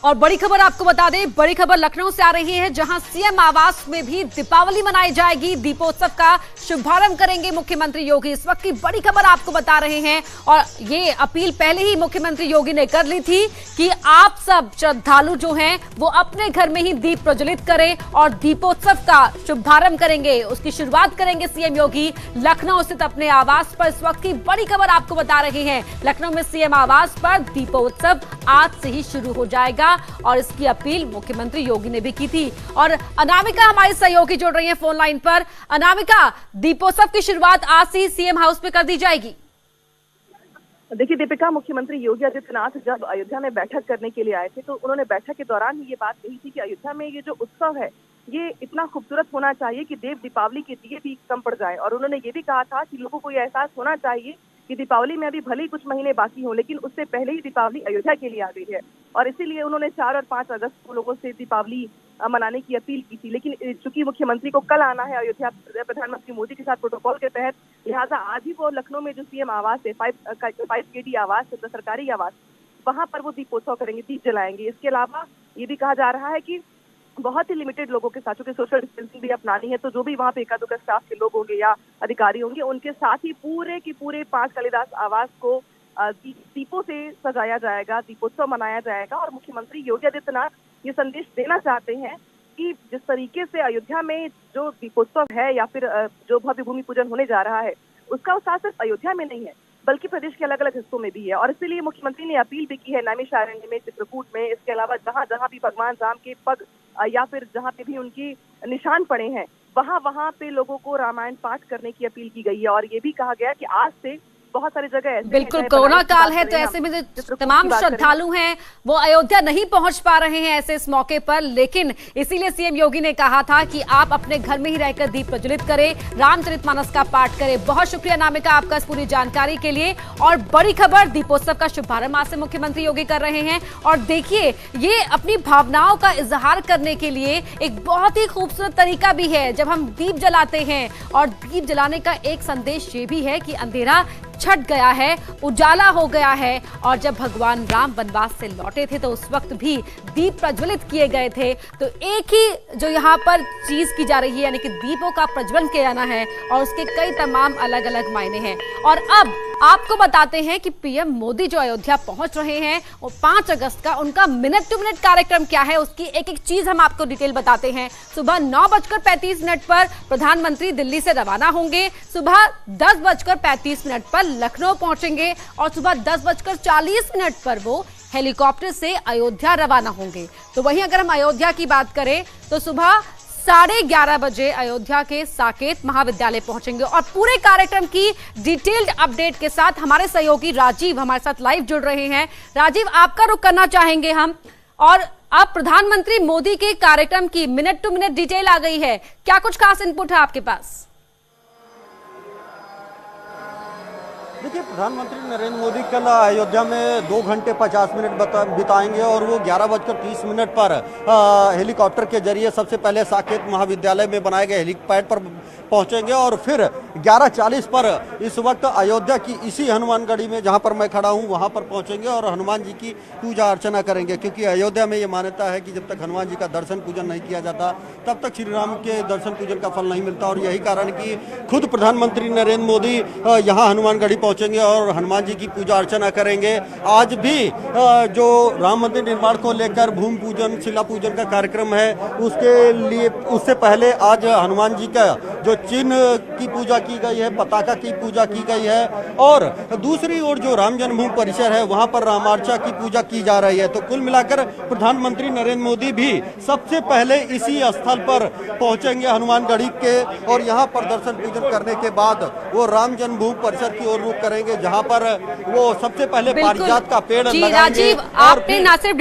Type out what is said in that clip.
और बड़ी खबर आपको बता दें, बड़ी खबर लखनऊ से आ रही है, जहां सीएम आवास में भी दीपावली मनाई जाएगी। दीपोत्सव का शुभारंभ करेंगे मुख्यमंत्री योगी। इस वक्त की बड़ी खबर आपको बता रहे हैं और ये अपील पहले ही मुख्यमंत्री योगी ने कर ली थी कि आप सब श्रद्धालु जो हैं वो अपने घर में ही दीप प्रज्वलित करें और दीपोत्सव का शुभारंभ करेंगे। उसकी शुरुआत करेंगे सीएम योगी लखनऊ स्थित अपने आवास पर। इस वक्त की बड़ी खबर आपको बता रहे हैं, लखनऊ में सीएम आवास पर दीपोत्सव आज से ही शुरू हो जाएगा और इसकी अपील मुख्यमंत्री योगी ने भी की थी। और अनामिका हमारी सहयोगी जुड़ रही है फोन लाइन पर। अनामिका, दीपोत्सव की शुरुआत आज से ही सीएम हाउस पे कर दी जाएगी। देखिए दीपिका, मुख्यमंत्री योगी आदित्यनाथ जब अयोध्या में बैठक करने के लिए आए थे तो उन्होंने बैठक के दौरान ही ये बात कही थी कि अयोध्या में ये जो उत्सव है ये इतना खूबसूरत होना चाहिए कि देव दीपावली के दिए भी कम पड़ जाए। और उन्होंने ये भी कहा था कि लोगों को ये एहसास होना चाहिए कि दीपावली में अभी भले ही कुछ महीने बाकी हों, लेकिन उससे पहले ही दीपावली अयोध्या के लिए आ गई है। और इसीलिए उन्होंने 4 और 5 अगस्त को लोगों से दीपावली मनाने की अपील की थी। लेकिन चूंकि मुख्यमंत्री को कल आना है अयोध्या प्रधानमंत्री मोदी के साथ प्रोटोकॉल के तहत, लिहाजा आज ही वो लखनऊ में जो सीएम आवास है 5 KD आवास, सरकारी आवास, वहां पर वो दीपोत्सव करेंगे, दीप जलाएंगे। इसके अलावा ये भी कहा जा रहा है कि बहुत ही लिमिटेड लोगों के साथ, क्योंकि सोशल डिस्टेंसिंग भी अपनानी है, तो जो भी वहाँ पे एकादुका स्टाफ के लोग होंगे या अधिकारी होंगे उनके साथ ही पूरे की पूरे 5 कालिदास आवास को दीपों से सजाया जाएगा, दीपोत्सव मनाया जाएगा। और मुख्यमंत्री योगी आदित्यनाथ ये संदेश देना चाहते हैं कि जिस तरीके से अयोध्या में जो दीपोत्सव है या फिर जो भव्य भूमि पूजन होने जा रहा है उसका उत्साह सिर्फ अयोध्या में नहीं है बल्कि प्रदेश के अलग अलग हिस्सों में भी है। और इसीलिए मुख्यमंत्री ने अपील भी की है नैमिषारण्य में, चित्रकूट में, इसके अलावा जहां जहां भी भगवान राम के पग या फिर जहां पे भी उनकी निशान पड़े हैं वहां पे लोगों को रामायण पाठ करने की अपील की गई है। और ये भी कहा गया कि आज से बहुत सारी जगह ऐसे बिल्कुल कोरोना काल है तो ऐसे में जो तमाम श्रद्धालु हैं वो अयोध्या नहीं पहुंच पा रहे हैं ऐसे इस मौके पर, लेकिन इसीलिए सीएम योगी ने कहा था कि आप अपने घर में ही रहकर दीप प्रज्वलित करें, रामचरितमानस का पाठ करें। बहुत शुक्रिया अनामिका आपका इस पूरी जानकारी के लिए। और बड़ी खबर, दीपोत्सव का शुभारंभ आज से मुख्यमंत्री योगी कर रहे हैं। और देखिए, ये अपनी भावनाओं का इजहार करने के लिए एक बहुत ही खूबसूरत तरीका भी है जब हम दीप जलाते हैं। और दीप जलाने का एक संदेश ये भी है कि अंधेरा छट गया है, उजाला हो गया है। और जब भगवान राम वनवास से लौटे थे तो उस वक्त भी दीप प्रज्वलित किए गए थे। तो एक ही जो यहाँ पर चीज की जा रही है, यानी कि दीपों का प्रज्वलन किया जाना है और उसके कई तमाम अलग अलग मायने हैं। और अब आपको बताते हैं कि पीएम मोदी जो अयोध्या पहुंच रहे हैं वो 5 अगस्त का उनका मिनट टू मिनट कार्यक्रम क्या है उसकी एक एक चीज हम आपको डिटेल बताते हैं। सुबह 9:35 पर प्रधानमंत्री दिल्ली से रवाना होंगे, सुबह 10:35 पर लखनऊ पहुंचेंगे और सुबह 10:40 पर वो हेलीकॉप्टर से अयोध्या रवाना होंगे। तो वहीं अगर हम अयोध्या की बात करें तो सुबह 11:30 बजे अयोध्या के साकेत महाविद्यालय पहुंचेंगे। और पूरे कार्यक्रम की डिटेल्ड अपडेट के साथ हमारे सहयोगी राजीव हमारे साथ लाइव जुड़ रहे हैं। राजीव, आपका रुख करना चाहेंगे हम, और अब प्रधानमंत्री मोदी के कार्यक्रम की मिनट टू मिनट डिटेल आ गई है, क्या कुछ खास इनपुट है आपके पास? देखिए, प्रधानमंत्री नरेंद्र मोदी कल अयोध्या में 2 घंटे 50 मिनट बिताएंगे और वो 11:30 पर हेलीकॉप्टर के जरिए सबसे पहले साकेत महाविद्यालय में बनाए गए हेलीपैड पर पहुंचेंगे और फिर 11:40 पर इस वक्त अयोध्या की इसी हनुमानगढ़ी में जहां पर मैं खड़ा हूं वहां पर पहुंचेंगे और हनुमान जी की पूजा अर्चना करेंगे। क्योंकि अयोध्या में ये मान्यता है कि जब तक हनुमान जी का दर्शन पूजन नहीं किया जाता तब तक श्री राम के दर्शन पूजन का फल नहीं मिलता। और यही कारण कि खुद प्रधानमंत्री नरेंद्र मोदी यहाँ हनुमानगढ़ी पहुंचेंगे और हनुमान जी की पूजा अर्चना करेंगे। आज भी जो राम मंदिर निर्माण को लेकर भूमि पूजन, शिला पूजन का कार्यक्रम है उसके लिए उससे पहले आज हनुमान जी का जो चिन्ह की पूजा की गई है, पताका की पूजा की गई है। और दूसरी ओर जो राम जन्मभूमि परिसर है वहां पर रामार्चा की पूजा की जा रही है। तो कुल मिलाकर प्रधानमंत्री नरेंद्र मोदी भी सबसे पहले इसी स्थल पर पहुंचेंगे हनुमानगढ़ी के और यहां पर दर्शन पूजन करने के बाद वो राम जन्मभूमि परिसर की ओर रुख करेंगे जहां पर वो सबसे पहले पारिजात का पेड़ लगाएंगे। राजीव, आपने ना सिर्फ